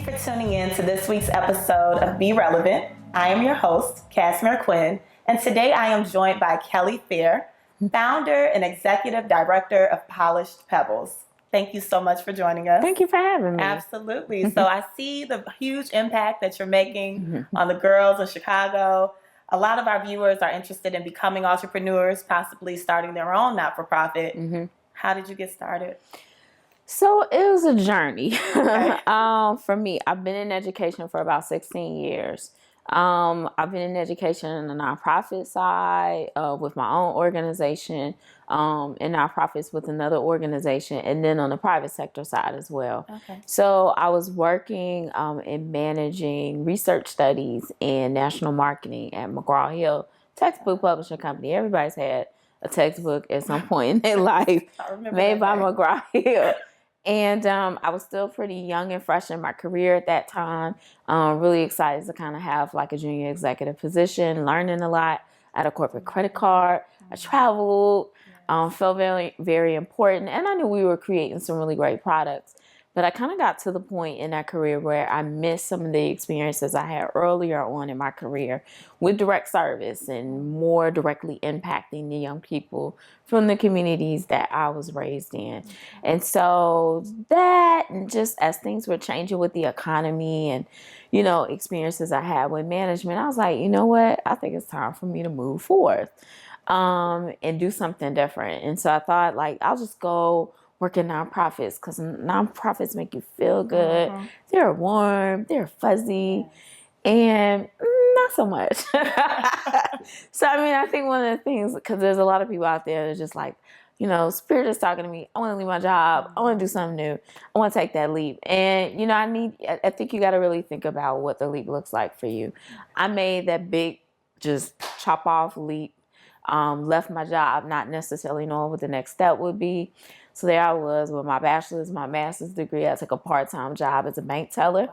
for tuning in to this week's episode of Be Relevant. I am your host, Casimir Quinn, and today I am joined by Kelly Fair, founder and executive director of Polished Pebbles. Thank you so much for joining us. Thank you for having me. Absolutely. So I see the huge impact that you're making on the girls in Chicago. A lot of our viewers are interested in becoming entrepreneurs, possibly starting their own not-for-profit. How did you get started? So it was a journey. Okay. For me, I've been in education for about 16 years. I've been in education on the nonprofit side with my own organization, and nonprofits with another organization, and then on the private sector side as well. Okay. So I was working in managing research studies and national marketing at McGraw-Hill textbook publishing company. Everybody's had a textbook at some point in their life made by McGraw-Hill. And I was still pretty young and fresh in my career at that time. Really excited to kind of have like a junior executive position, learning a lot. I had a corporate credit card. I traveled, felt very, very important. And I knew we were creating some really great products. But I kind of got to the point in that career where I missed some of the experiences I had earlier on in my career with direct service and more directly impacting the young people from the communities that I was raised in. And so that, and just as things were changing with the economy and, you know, experiences I had with management, I was like, you know what, I think it's time for me to move forth and do something different. And so I thought, like, I'll just go work in nonprofits because nonprofits make you feel good. They're warm, they're fuzzy, and not so much. So, I mean, I think one of the things, because there's a lot of people out there that are just like, you know, Spirit is talking to me. I want to leave my job. I want to do something new. I want to take that leap. And, you know, I think you got to really think about what the leap looks like for you. I made that big, just chop off leap, left my job, not necessarily knowing what the next step would be. So there I was with my bachelor's, my master's degree. I took a part-time job as a bank teller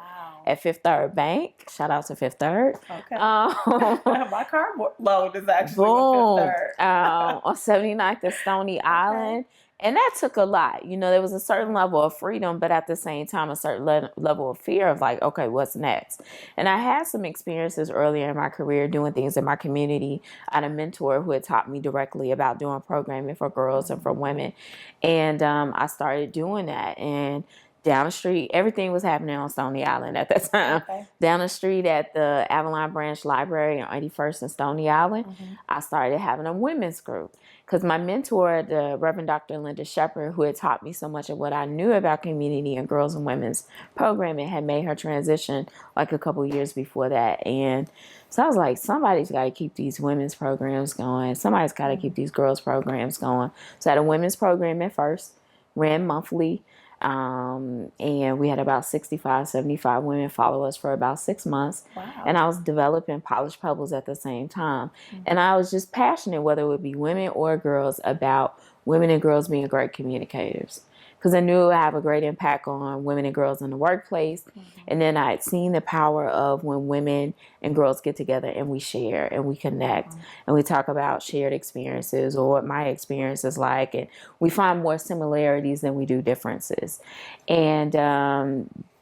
at Fifth Third Bank. Shout out to Fifth Third. Okay. My car load is actually with Fifth Third. On 79th and Stony Island. And that took a lot. You know, there was a certain level of freedom, but at the same time, a certain level of fear of like, okay, what's next? And I had some experiences earlier in my career doing things in my community. I had a mentor who had taught me directly about doing programming for girls and for women. And I started doing that. And down the street, everything was happening on Stony Island at that time. Down the street at the Avalon Branch Library on 81st and Stony Island, I started having a women's group. Because my mentor, the Reverend Dr. Linda Shepard, who had taught me so much of what I knew about community and girls and women's programming, had made her transition like a couple of years before that. And so I was like, somebody's got to keep these women's programs going. Somebody's got to keep these girls' programs going. So I had a women's program at first, ran monthly. And we had about 65, 75 women follow us for about 6 months. And I was developing Polished Pebbles at the same time. And I was just passionate, whether it would be women or girls, about women and girls being great communicators. Because I knew it would have a great impact on women and girls in the workplace. And then I had seen the power of when women and girls get together and we share and we connect and we talk about shared experiences or what my experience is like. And we find more similarities than we do differences. And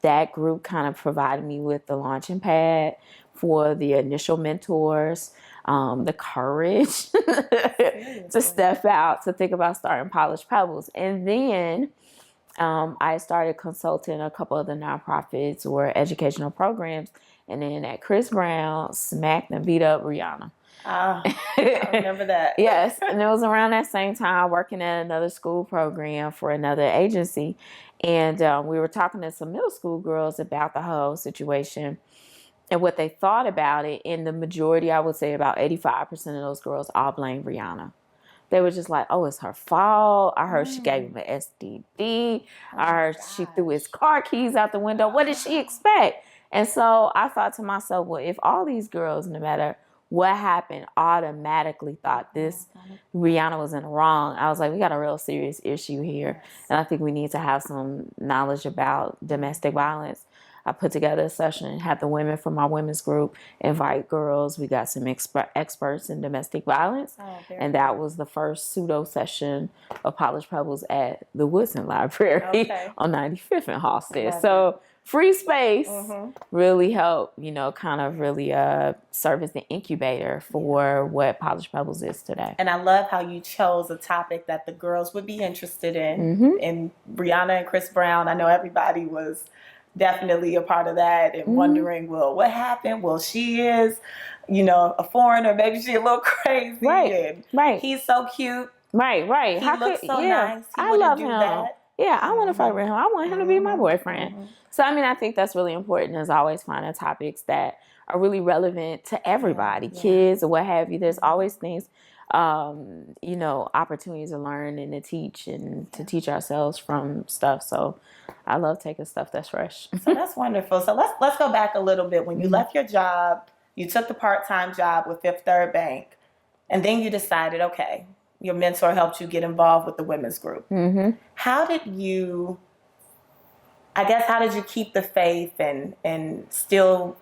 that group kind of provided me with the launching pad for the initial mentors, the courage to step out, to think about starting Polished Pebbles. And then I started consulting a couple of the nonprofits or educational programs. And then at Chris Brown, smacked and beat up Rihanna. I remember that. Yes. And it was around that same time working at another school program for another agency. And we were talking to some middle school girls about the whole situation and what they thought about it. And the majority, I would say about 85% of those girls all blamed Rihanna. They were just like, oh, it's her fault. I heard she gave him an STD. I heard she threw his car keys out the window. What did she expect? And so I thought to myself, well, if all these girls, no matter what happened, automatically thought this Rihanna was in the wrong, I was like, we got a real serious issue here. And I think we need to have some knowledge about domestic violence. I put together a session, had the women from my women's group invite girls. We got some experts in domestic violence. And that was the first pseudo session of Polished Pebbles at the Woodson Library on 95th and Halsted. So free space really helped, you know, kind of really serve as the incubator for what Polished Pebbles is today. And I love how you chose a topic that the girls would be interested in. And Brianna and Chris Brown, I know everybody was definitely a part of that and wondering, well, what happened? Well, she is, you know, a foreigner. Maybe she's a little crazy. And he's so cute. Right. He looks so nice. He I wouldn't love do him. that. Yeah, I want to fight with him. I want him to be my boyfriend. So, I mean, I think that's really important is always finding topics that are really relevant to everybody, kids or what have you. There's always things, you know, opportunities to learn and to teach and to teach ourselves from stuff. So I love taking stuff that's fresh. So that's wonderful. So let's go back a little bit. When you left your job, you took the part-time job with Fifth Third Bank, and then you decided, okay, your mentor helped you get involved with the women's group. How did you keep the faith and still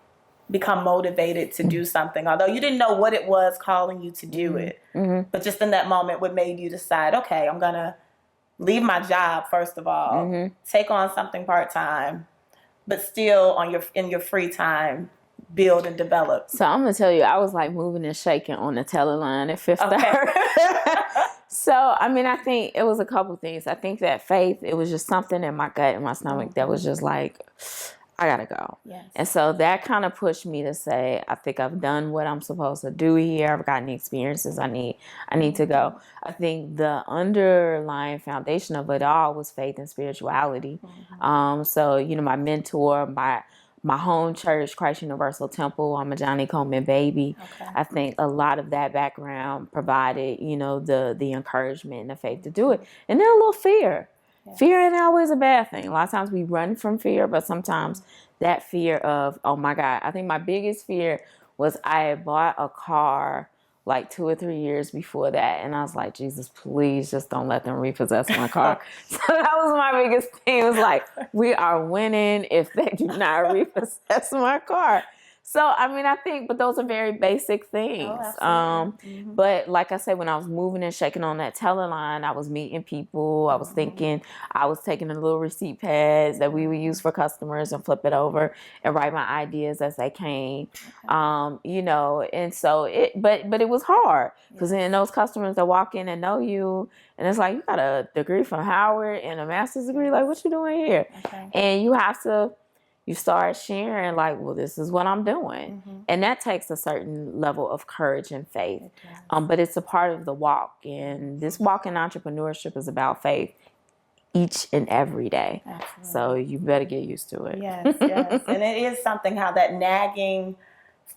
become motivated to do something? Although you didn't know what it was calling you to do it, but just in that moment, what made you decide, okay, I'm going to leave my job, first of all, take on something part-time, but still in your free time, build and develop? So I'm going to tell you, I was like moving and shaking on the teller line at Fifth Third. So, I mean, I think it was a couple things. I think that faith, it was just something in my gut and my stomach that was just like, I got to go. And so that kind of pushed me to say, I think I've done what I'm supposed to do here. I've gotten the experiences I need to go. I think the underlying foundation of it all was faith and spirituality. So, you know, my mentor, my home church, Christ Universal Temple, I'm a Johnny Coleman baby. I think a lot of that background provided, you know, the encouragement and the faith to do it. And then a little fear. Fear ain't always a bad thing. A lot of times we run from fear, but sometimes that fear of, oh my God, I think my biggest fear was I had bought a car like 2 or 3 years before that. And I was like, Jesus, please just don't let them repossess my car. So that was my biggest thing. It was like, we are winning if they do not repossess my car. So, I mean, I think, but those are very basic things. But like I said, when I was moving and shaking on that teller line, I was meeting people. I was thinking, I was taking the little receipt pads that we would use for customers and flip it over and write my ideas as they came. You know, and so but it was hard because then those customers that walk in and know you, and it's like, you got a degree from Howard and a master's degree. Like, what you doing here? And you start sharing like, well, this is what I'm doing. And that takes a certain level of courage and faith. But it's a part of the walk. And this walk in entrepreneurship is about faith each and every day. So you better get used to it. Yes. And it is something how that nagging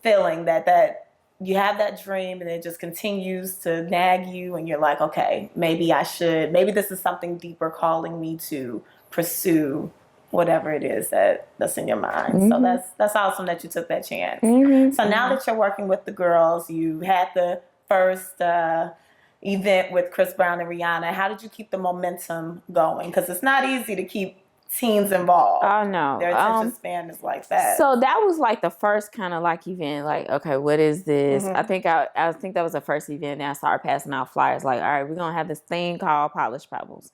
feeling that you have that dream and it just continues to nag you. And you're like, okay, maybe this is something deeper calling me to pursue whatever it is that's in your mind. So that's awesome that you took that chance. So now that you're working with the girls, you had the first event with Chris Brown and Rihanna. How did you keep the momentum going? Because it's not easy to keep teens involved. Oh, no. Their attention span is like that. So that was like the first kind of like event, like, okay, what is this? I think that was the first event that I started passing out flyers like, all right, we're going to have this thing called Polished Pebbles.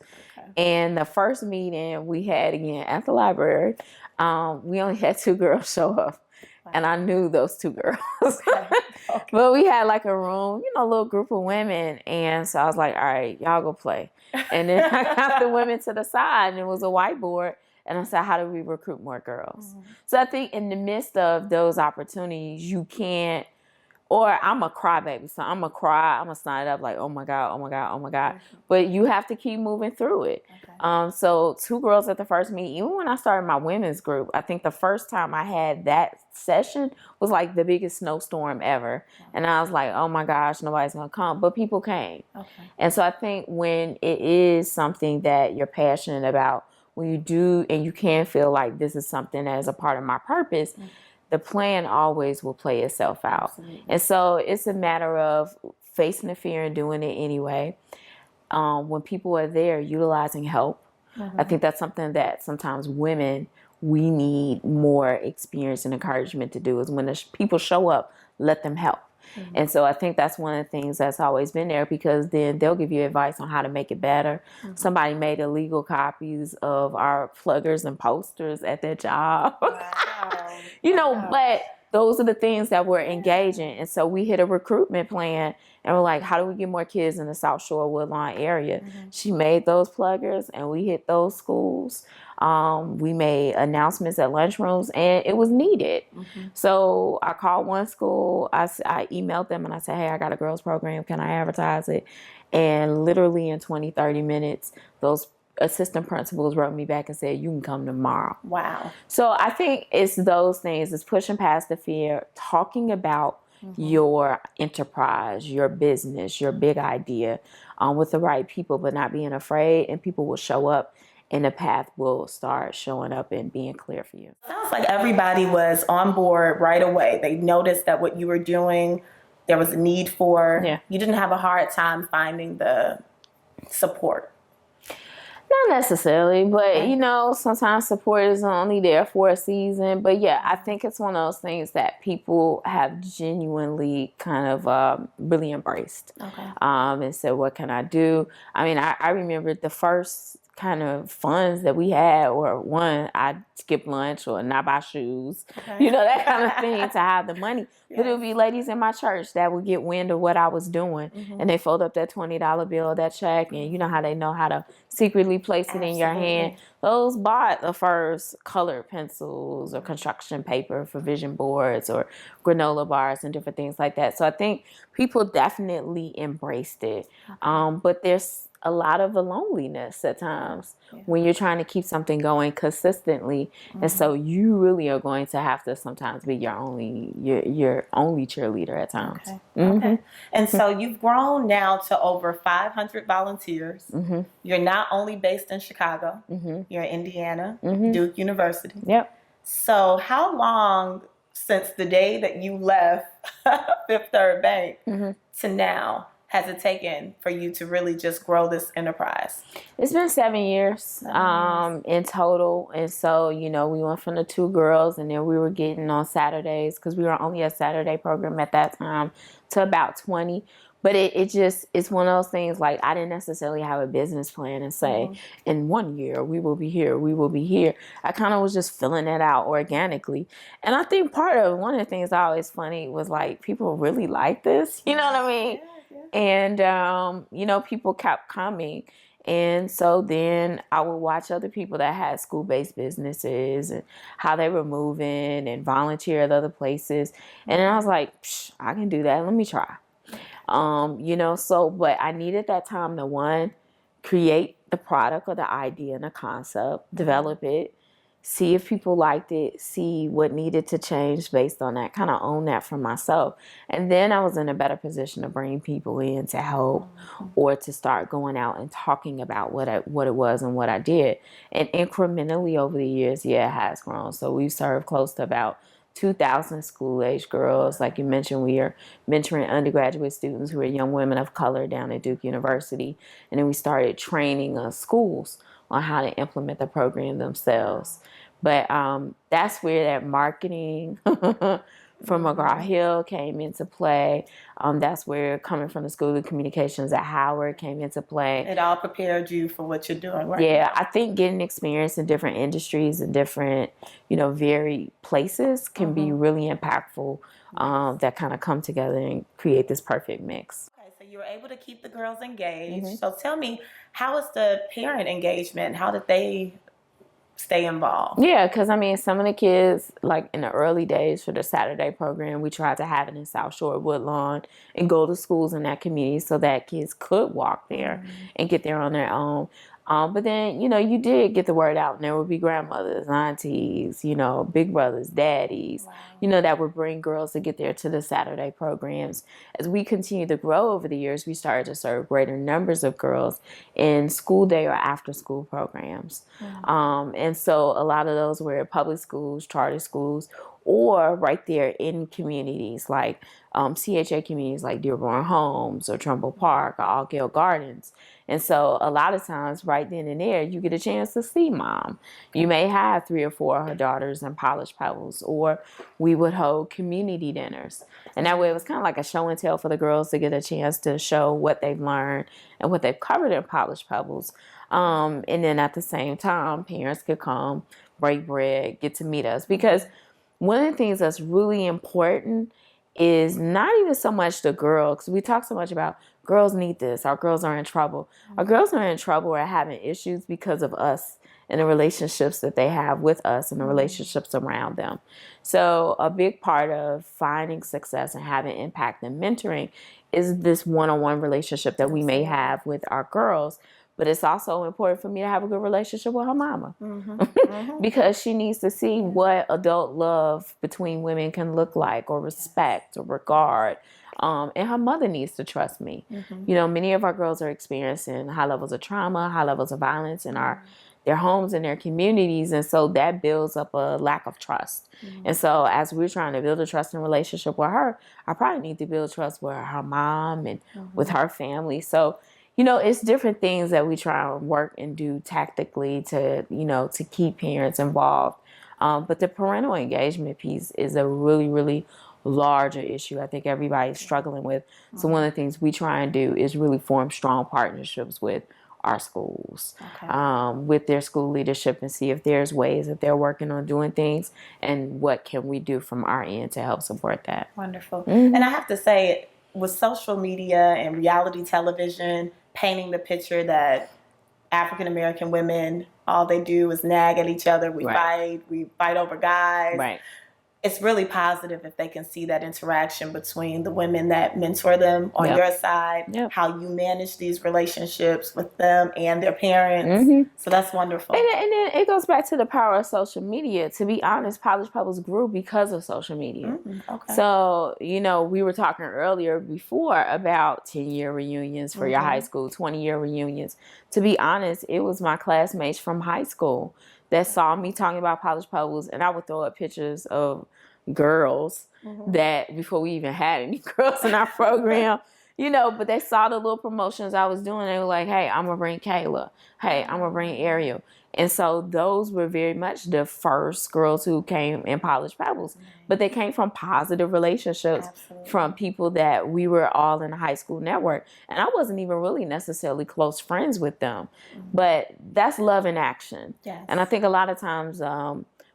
And the first meeting we had again at the library, we only had 2 girls show up. And I knew those 2 girls. But we had like a room, you know, a little group of women. And so I was like, all right, y'all go play. And then I got the women to the side and it was a whiteboard. And I said, how do we recruit more girls? So I think in the midst of those opportunities, you can't, or I'm a crybaby. So I'm going to cry. I'm going to sign it up like, oh my God, oh my God, oh my God. But you have to keep moving through it. So 2 girls at the first meeting, even when I started my women's group, I think the first time I had that session was like the biggest snowstorm ever. And I was like, oh my gosh, nobody's going to come. But people came. And so I think when it is something that you're passionate about, when you do, and you can feel like this is something that is a part of my purpose, the plan always will play itself out. And so it's a matter of facing the fear and doing it anyway. When people are there, utilizing help. I think that's something that sometimes women, we need more experience and encouragement to do, is when the people show up, let them help. And so I think that's one of the things that's always been there, because then they'll give you advice on how to make it better. Somebody made illegal copies of our pluggers and posters at their job. Wow. You know, but those are the things that we're engaging. And so we hit a recruitment plan and we're like, how do we get more kids in the South Shore Woodlawn area? She made those pluggers and we hit those schools. We made announcements at lunchrooms and it was needed. So I called one school. I emailed them and I said, hey, I got a girls program. Can I advertise it? And literally in 20, 30 minutes, those assistant principals wrote me back and said, you can come tomorrow. Wow. So I think it's those things. It's pushing past the fear, talking about your enterprise, your business, your big idea with the right people, but not being afraid, and people will show up and the path will start showing up and being clear for you. Sounds like everybody was on board right away. They noticed that what you were doing, there was a need for. Yeah. You didn't have a hard time finding the support. Not necessarily, but you know, sometimes support is only there for a season. But yeah, I think it's one of those things that people have genuinely kind of really embraced. Okay. And said, what can I do? I mean, I remember the first kind of funds that we had, or one, I'd skip lunch or not buy shoes, you know, that kind of thing to have the money. But it would be ladies in my church that would get wind of what I was doing, and they fold up that $20 bill, that check, and you know how they know how to secretly place it in your hand. Those bought the first colored pencils or construction paper for vision boards or granola bars and different things like that. So I think people definitely embraced it. But there's a lot of loneliness at times when you're trying to keep something going consistently. And so you really are going to have to sometimes be your only cheerleader at times. Okay. And so you've grown now to over 500 volunteers. You're not only based in Chicago, you're in Indiana, Duke University. Yep. So how long since the day that you left Fifth Third Bank to now has it taken for you to really just grow this enterprise? It's been 7 years in total. And so, you know, we went from the 2 girls, and then we were getting on Saturdays, because we were only a Saturday program at that time, to about 20. But it's one of those things, like, I didn't necessarily have a business plan and say, in 1 year, we will be here, we will be here. I kind of was just filling it out organically. And I think one of the things I always funny was, like, people really like this, you know what I mean? And, you know, people kept coming. And so then I would watch other people that had school-based businesses and how they were moving and volunteer at other places. And then I was like, I can do that. Let me try. You know, so, but I needed that time to, one, create the product or the idea and the concept, develop it, see if people liked it, see what needed to change based on that, kind of own that for myself. And then I was in a better position to bring people in to help or to start going out and talking about what it was and what I did. And incrementally over the years, it has grown. So we've served close to about 2,000 school-age girls. Like you mentioned, we are mentoring undergraduate students who are young women of color down at Duke University. And then we started training schools on how to implement the program themselves. But that's where that marketing from McGraw-Hill came into play. That's where coming from the School of Communications at Howard came into play. It all prepared you for what you're doing right Yeah, now. I think getting experience in different industries and different, you know, varied places can be really impactful, that kind of come together and create this perfect mix. Okay, so you were able to keep the girls engaged. So tell me, how was the parent engagement? How did they stay involved? Yeah, because I mean, some of the kids, like in the early days for the Saturday program, we tried to have it in South Shore Woodlawn and go to schools in that community so that kids could walk there and get there on their own. But then, you know, you did get the word out, and there would be grandmothers, aunties, you know, big brothers, daddies, you know, that would bring girls to get there to the Saturday programs. As we continued to grow over the years, we started to serve greater numbers of girls in school day or after school programs. And so a lot of those were public schools, charter schools, or right there in communities like CHA communities like Dearborn Homes or Trumbull Park or Altgeld Gardens. And so a lot of times right then and there, you get a chance to see mom. You may have 3 or 4 of her daughters in Polished Pebbles, or we would hold community dinners. And that way it was kind of like a show and tell for the girls to get a chance to show what they've learned and what they've covered in Polished Pebbles. And then at the same time, parents could come, break bread, get to meet us. Because one of the things that's really important is not even so much the girl, because we talk so much about girls need this, our girls are in trouble. Our girls are in trouble or having issues because of us and the relationships that they have with us and the relationships around them. So a big part of finding success and having impact and mentoring is this one-on-one relationship that we may have with our girls. But it's also important for me to have a good relationship with her mama because she needs to see what adult love between women can look like, or respect or regard. And her mother needs to trust me. You know, many of our girls are experiencing high levels of trauma, high levels of violence in their homes and their communities. And so that builds up a lack of trust. And so as we're trying to build a trusting relationship with her, I probably need to build trust with her mom and with her family. So, you know, it's different things that we try and work and do tactically to, you know, to keep parents involved. But the parental engagement piece is a really, really larger issue I think everybody's struggling with. So one of the things we try and do is really form strong partnerships with our schools, with their school leadership, and see if there's ways that they're working on doing things and what can we do from our end to help support that. Wonderful. And I have to say, with social media and reality television painting the picture that African American women, all they do is nag at each other. We fight over guys. Right. It's really positive if they can see that interaction between the women that mentor them on your side, how you manage these relationships with them and their parents. So that's wonderful. And then it goes back to the power of social media. To be honest, Polished Pebbles grew because of social media. So, you know, we were talking earlier before about 10-year reunions for your high school, 20-year reunions. To be honest, it was my classmates from high school that saw me talking about Polished Pebbles, and I would throw up pictures of girls that before we even had any girls in our program, you know, but they saw the little promotions I was doing. They were like, hey, I'm going to bring Kayla. Hey, I'm going to bring Ariel. And so those were very much the first girls who came in Polished Pebbles, but they came from positive relationships from people that we were all in a high school network. And I wasn't even really necessarily close friends with them, but that's love in action. And I think a lot of times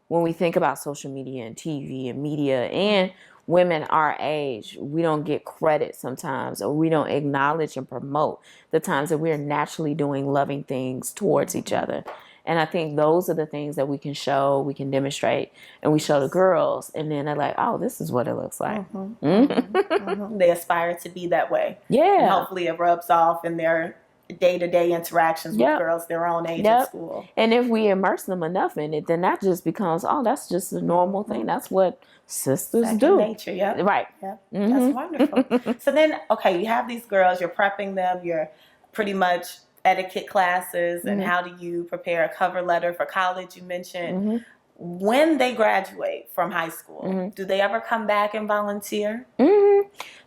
when we think about social media and TV and media and women our age, we don't get credit sometimes, or we don't acknowledge and promote the times that we're naturally doing loving things towards each other. And I think those are the things that we can show, we can demonstrate, and we show the girls. And then they're like, oh, this is what it looks like. They aspire to be that way. Yeah. And hopefully it rubs off in their day-to-day interactions with girls their own age at school. And if we immerse them enough in it, then that just becomes, oh, that's just a normal thing. That's what sisters do. Nature, Right. That's wonderful. So then, okay, you have these girls, you're prepping them, you're pretty much etiquette classes, and how do you prepare a cover letter for college, you mentioned. When they graduate from high school, do they ever come back and volunteer?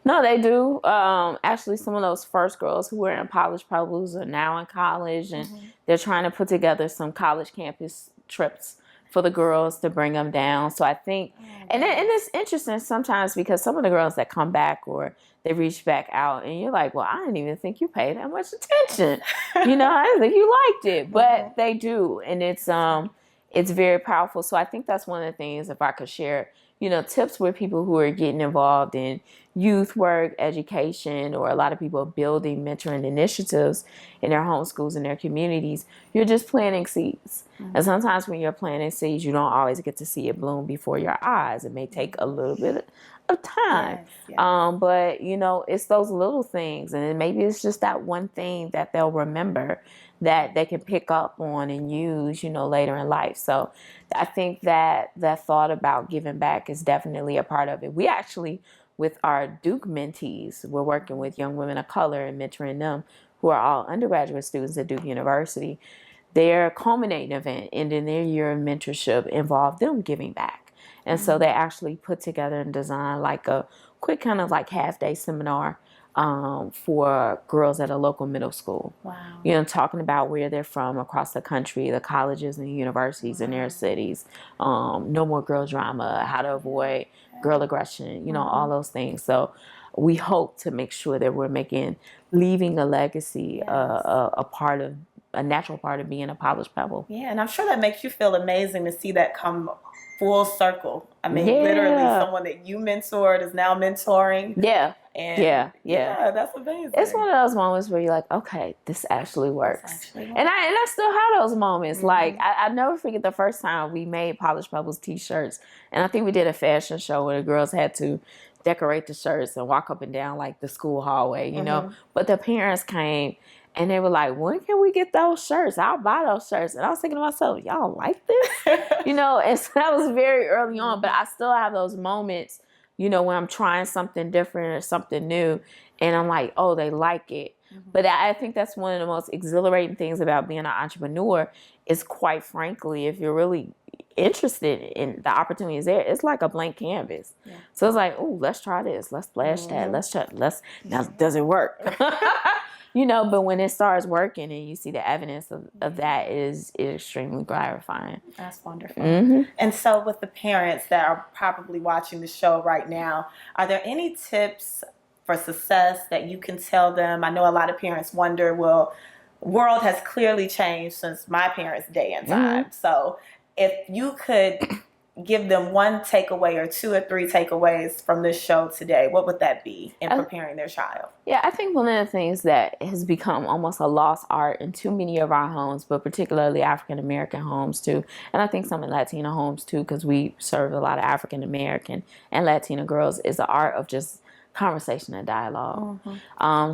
No, they do. Actually, some of those first girls who were in Polished Pebbles are now in college, and they're trying to put together some college campus trips for the girls to bring them down. So I think, and it's interesting sometimes because some of the girls that come back or they reach back out and you're like, well, I didn't even think you paid that much attention. You know, I didn't think you liked it, but they do. And it's very powerful. So I think that's one of the things, if I could share, you know, tips with people who are getting involved in youth work, education, or a lot of people building mentoring initiatives in their home schools and their communities. You're just planting seeds. And sometimes when you're planting seeds, you don't always get to see it bloom before your eyes. It may take a little bit of time. But, you know, it's those little things. And then maybe it's just that one thing that they'll remember that they can pick up on and use, you know, later in life. So I think that thought about giving back is definitely a part of it. We actually, with our Duke mentees, we're working with young women of color and mentoring them who are all undergraduate students at Duke University. Their culminating event ending their year of mentorship involved them giving back. And so they actually put together and designed like a quick kind of like half-day seminar for girls at a local middle school. Wow. You know, talking about where they're from across the country, the colleges and universities in their cities, no more girl drama, how to avoid girl aggression, you know, all those things. So we hope to make sure that we're leaving a legacy, a natural part of being a polished pebble. Yeah, and I'm sure that makes you feel amazing to see that come full circle. I mean, Yeah. literally, someone that you mentored is now mentoring. Yeah. And Yeah, that's amazing. It's one of those moments where you're like, okay, this actually works. And I still have those moments. Like, I never forget the first time we made Polished Pebbles t-shirts. And I think we did a fashion show where the girls had to decorate the shirts and walk up and down like the school hallway, you know. But the parents came and they were like, when can we get those shirts? I'll buy those shirts. And I was thinking to myself, y'all like this? You know, and so that was very early on. But I still have those moments, you know, when I'm trying something different or something new and I'm like, oh, they like it. But I think that's one of the most exhilarating things about being an entrepreneur is, quite frankly, if you're really interested in the opportunities there, it's like a blank canvas. So it's like, oh, let's try this. Let's splash that. Now, does it work? You know, but when it starts working and you see the evidence of that, is extremely gratifying. That's wonderful. And so with the parents that are probably watching the show right now, are there any tips for success that you can tell them? I know a lot of parents wonder, well, world has clearly changed since my parents' day and time. So if you could give them one takeaway or 2 or 3 takeaways from this show today, what would that be in preparing their child? Yeah, I think one of the things that has become almost a lost art in too many of our homes, but particularly African American homes too, and I think some in Latino homes too, because we serve a lot of African American and Latina girls, is the art of just conversation and dialogue.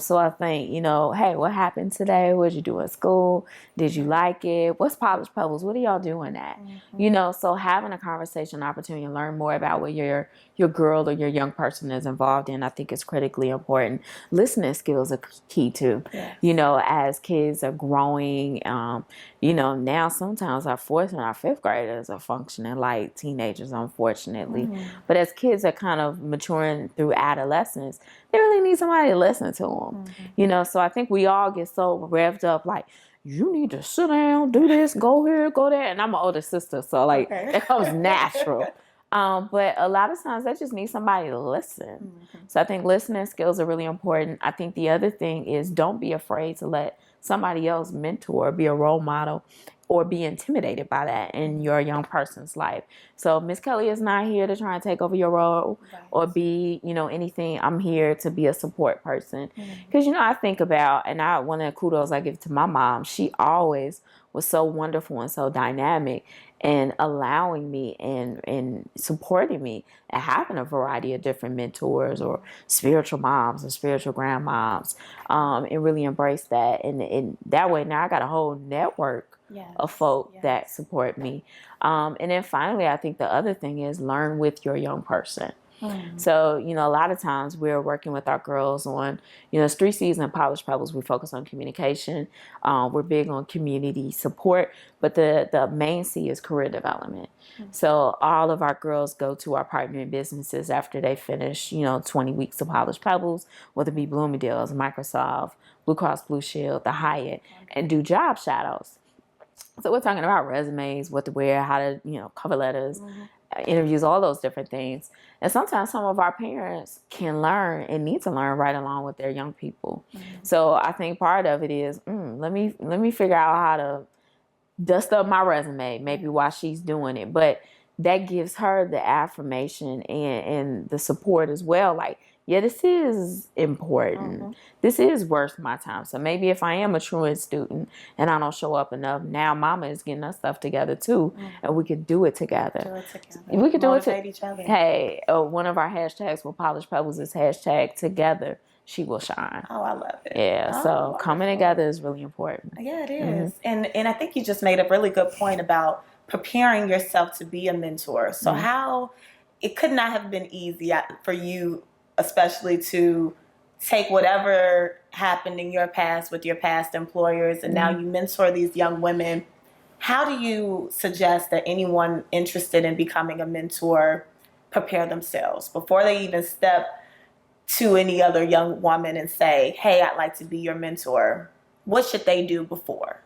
So I think, you know, hey, what happened today? What did you do at school? Did you like it? What's Polished Pebbles? What are y'all doing at? You know, so having a conversation, opportunity to learn more about what your girl or your young person is involved in, I think is critically important. Listening skills are key too. You know, as kids are growing, you know, now sometimes our 4th and our 5th graders are functioning like teenagers, unfortunately. But as kids are kind of maturing through adolescence, they really need somebody to listen to them. You know, so I think we all get so revved up like, you need to sit down, do this, go here, go there. And I'm an older sister, so like it comes natural. But a lot of times I just need somebody to listen. So I think listening skills are really important. I think the other thing is, don't be afraid to let somebody else mentor, be a role model, or be intimidated by that in your young person's life. So Miss Kelly is not here to try and take over your role or be, you know, anything. I'm here to be a support person. Because, you know, I think about, and one of the kudos I give to my mom, she always was so wonderful and so dynamic and allowing me and supporting me and having a variety of different mentors or spiritual moms and spiritual grandmoms, and really embrace that. And that way now I got a whole network of folk that support me. And then finally, I think the other thing is learn with your young person. So, you know, a lot of times we're working with our girls on, you know, it's 3 C's in Polished Pebbles. We focus on communication. We're big on community support, but the main C is career development. So all of our girls go to our partnering businesses after they finish, you know, 20 weeks of Polished Pebbles, whether it be Bloomingdale's, Microsoft, Blue Cross Blue Shield, the Hyatt, and do job shadows. So we're talking about resumes, what to wear, how to, you know, cover letters, interviews, all those different things. And sometimes some of our parents can learn and need to learn right along with their young people. So I think part of it is, let me figure out how to dust up my resume, maybe while she's doing it. But that gives her the affirmation and the support as well. Like, yeah, this is important. This is worth my time. So maybe if I am a truant student and I don't show up enough, now mama is getting her stuff together too. And we could do it together. We could Motivate do it each other. Hey, one of our hashtags for Polished Pebbles is hashtag together she will shine. Oh, I love it. Yeah, so coming together is really important. Yeah, it is. And I think you just made a really good point about preparing yourself to be a mentor. So how it could not have been easy for you, especially to take whatever happened in your past with your past employers, and now you mentor these young women. how do you suggest that anyone interested in becoming a mentor prepare themselves before they even step to any other young woman and say, hey, I'd like to be your mentor? What should they do before?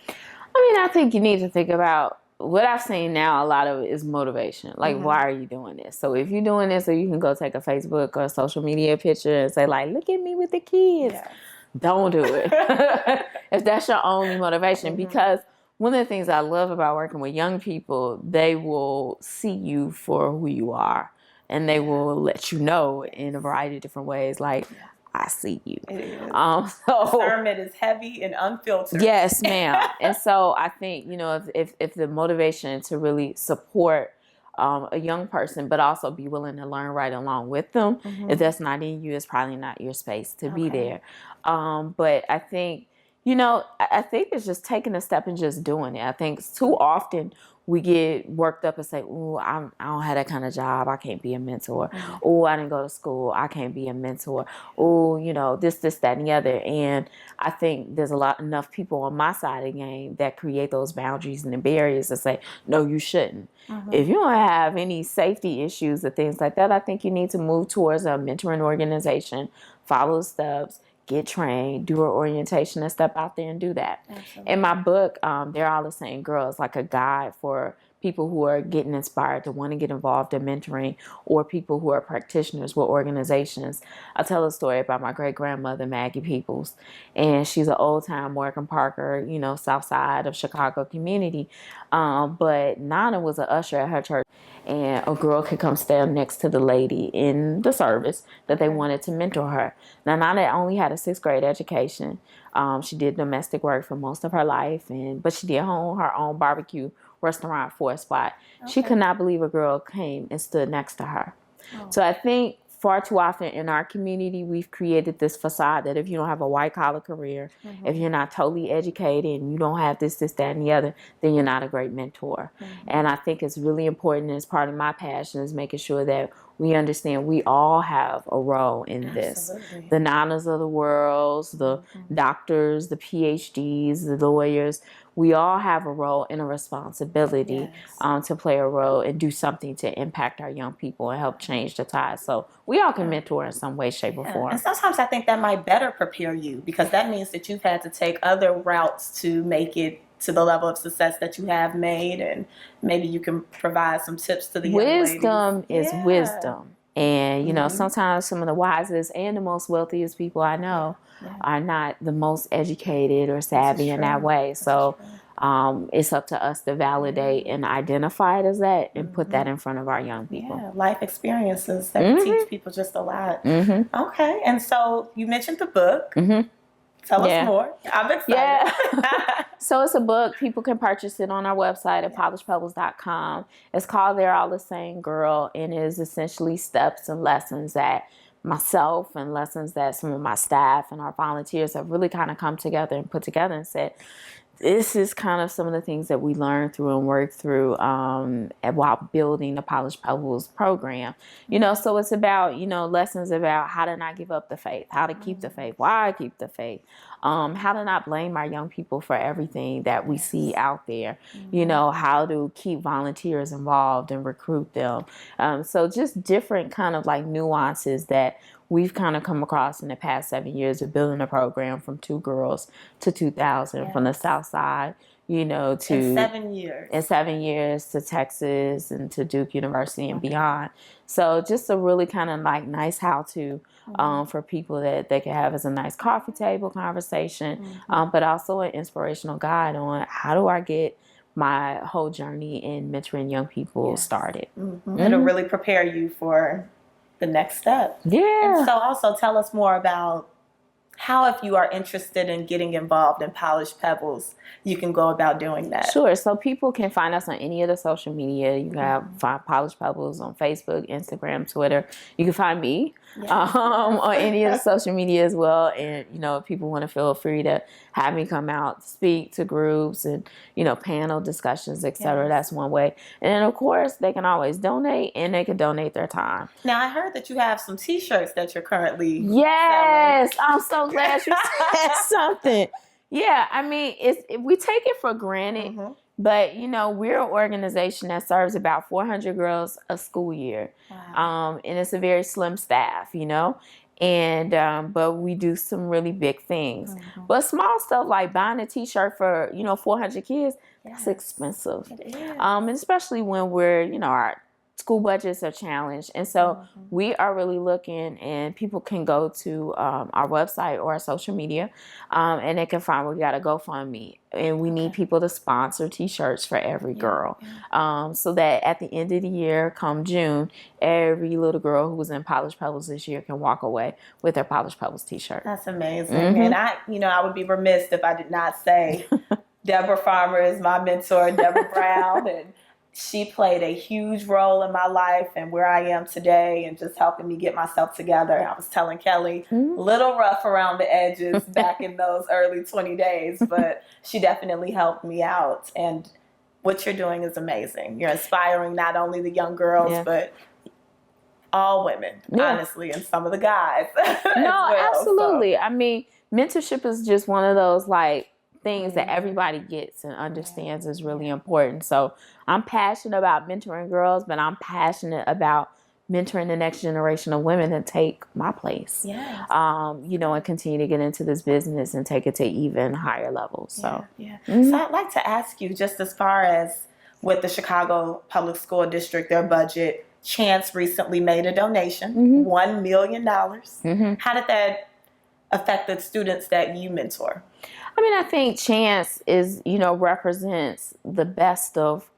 I mean, I think you need to think about what I've seen now. A lot of it is motivation. Like, why are you doing this? So if you're doing this so you can go take a Facebook or a social media picture and say, like, look at me with the kids, don't do it. If that's your only motivation. Because one of the things I love about working with young people, they will see you for who you are. And they will let you know in a variety of different ways, like, I see you. It is. So discernment is heavy and unfiltered. Yes, ma'am. And so I think, if the motivation to really support a young person, but also be willing to learn right along with them, if that's not in you, it's probably not your space to be there. But I think, I think it's just taking a step and just doing it. I think too often we get worked up and say, "Ooh, I don't have that kind of job. I can't be a mentor. Oh, I didn't go to school. I can't be a mentor. Oh, this, that, and the other." And I think there's enough people on my side of the game that create those boundaries and the barriers and say, "No, you shouldn't." If you don't have any safety issues or things like that, I think you need to move towards a mentoring organization, follow steps, get trained, do an orientation, and step out there and do that. Absolutely. In my book, They're All the Same Girls, like a guide for people who are getting inspired to want to get involved in mentoring, or people who are practitioners with organizations. I tell a story about my great-grandmother, Maggie Pebbles, and she's an old-time Morgan Parker, South Side of Chicago community. But Nana was an usher at her church, and a girl could come stand next to the lady in the service that they wanted to mentor her. Now, Nana only had a 6th grade education. She did domestic work for most of her life, but she did own her own barbecue restaurant for a spot. She could not believe a girl came and stood next to her. So I think far too often in our community, we've created this facade that if you don't have a white collar career, if you're not totally educated and you don't have this, that, and the other, then you're not a great mentor. And I think it's really important, as part of my passion, is making sure that we understand we all have a role in this. Absolutely. The Nanas of the world, the doctors, the PhDs, the lawyers, we all have a role and a responsibility to play a role and do something to impact our young people and help change the tide. So we all can mentor in some way, shape, or form. And sometimes I think that might better prepare you, because that means that you've had to take other routes to make it to the level of success that you have made, and maybe you can provide some tips to the young ladies. Wisdom is wisdom. And, sometimes some of the wisest and the most wealthiest people I know are not the most educated or savvy in that way. So it's up to us to validate and identify it as that and put that in front of our young people. Yeah, life experiences that teach people just a lot. Okay. And so you mentioned the book. Tell us more. I'm excited. Yeah. So it's a book. People can purchase it on our website at polishpebbles.com. It's called They're All the Same Girl, and it is essentially steps and lessons that myself and lessons that some of my staff and our volunteers have really kind of come together and put together and said, this is kind of some of the things that we learned through and worked through while building the Polished Pebbles program. So it's about, lessons about how to not give up the faith, how to keep the faith, why keep the faith, how to not blame our young people for everything that we see out there, how to keep volunteers involved and recruit them. So just different kind of like nuances that we've kind of come across in the past 7 years of building a program from 2 girls to 2,000 from the South Side, to in 7 years. In 7 years to Texas and to Duke University and beyond. So just a really kind of like nice how-to for people that they can have as a nice coffee table conversation, but also an inspirational guide on how do I get my whole journey in mentoring young people started. It'll really prepare you for the next step. Yeah. And so also tell us more about how, if you are interested in getting involved in Polished Pebbles, you can go about doing that. Sure. So people can find us on any of the social media. You can find Polished Pebbles on Facebook, Instagram, Twitter. You can find me on any of the social media as well. And, if people want to, feel free to have me come out, speak to groups and, panel discussions, etc. That's one way. And then, of course, they can always donate, and they can donate their time. Now, I heard that you have some T-shirts that you're currently selling. I'm so glad you said something. Yeah, I mean, we take it for granted But, we're an organization that serves about 400 girls a school year. Wow. And it's a very slim staff, And, but we do some really big things. Mm-hmm. But small stuff like buying a t-shirt for, 400 kids, that's expensive. It is. And especially when we're, our school budgets are challenged. And so we are really looking, and people can go to our website or our social media, and they can find we got a GoFundMe, and we need people to sponsor t-shirts for every girl, so that at the end of the year, come June, every little girl who was in Polished Pebbles this year can walk away with their Polished Pebbles t-shirt. That's amazing. And I would be remiss if I did not say Deborah Farmer is my mentor, Deborah Brown, and she played a huge role in my life and where I am today, and just helping me get myself together. I was telling Kelly, a little rough around the edges back in those early 20 days, but she definitely helped me out. And what you're doing is amazing. You're inspiring not only the young girls, but all women, honestly, and some of the guys. Absolutely. So. I mean, mentorship is just one of those things that everybody gets and understands is really important. So I'm passionate about mentoring girls, but I'm passionate about mentoring the next generation of women to take my place. Yes. And continue to get into this business and take it to even higher levels. So, So I'd like to ask you, just as far as with the Chicago Public School District, their budget, Chance recently made a donation, $1 million. How did that affect the students that you mentor? I mean, I think Chance is, represents the best of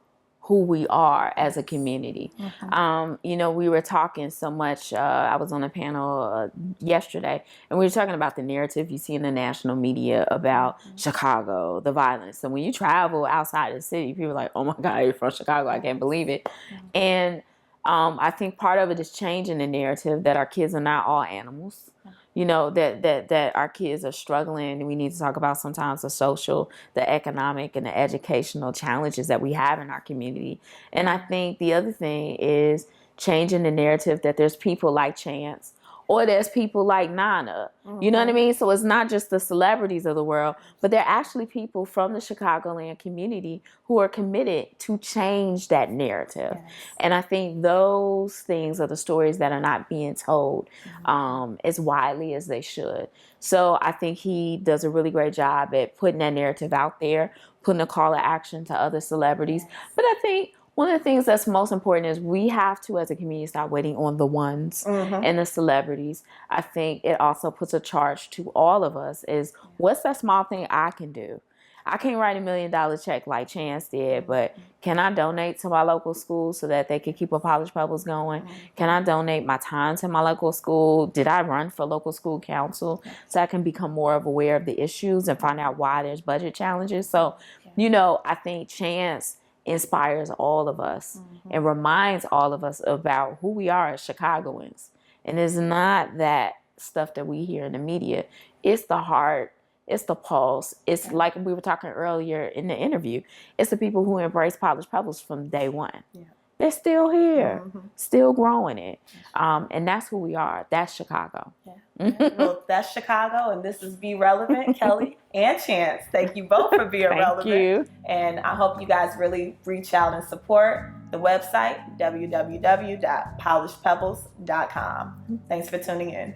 who we are as a community. We were talking so much. I was on a panel yesterday, and we were talking about the narrative you see in the national media about Chicago, the violence. And when you travel outside the city, people are like, oh my God, you're from Chicago. I can't believe it. And I think part of it is changing the narrative that our kids are not all animals. That our kids are struggling, and we need to talk about sometimes the social, the economic, and the educational challenges that we have in our community. And I think the other thing is changing the narrative that there's people like Chance, or there's people like Nana. You know what I mean? So it's not just the celebrities of the world, but they're actually people from the Chicagoland community who are committed to change that narrative. And I think those things are the stories that are not being told as widely as they should. So I think he does a really great job at putting that narrative out there, putting a call to action to other celebrities. But I think one of the things that's most important is we have to, as a community, stop waiting on the ones and the celebrities. I think it also puts a charge to all of us is, what's that small thing I can do? I can't write $1 million check like Chance did, but can I donate to my local school so that they can keep a Polished Pebbles going? Can I donate my time to my local school? Did I run for local school council so I can become more aware of the issues and find out why there's budget challenges? So, I think Chance inspires all of us and reminds all of us about who we are as Chicagoans. And it's not that stuff that we hear in the media. It's the heart. It's the pulse. It's like we were talking earlier in the interview. It's the people who embrace Polished Pebbles from day one. They're still here, still growing it. And that's who we are. That's Chicago. Well, that's Chicago, and this is Be Relevant. Kelly and Chance, thank you both for being relevant. Thank you. And I hope you guys really reach out and support the website, www.polishedpebbles.com. Thanks for tuning in.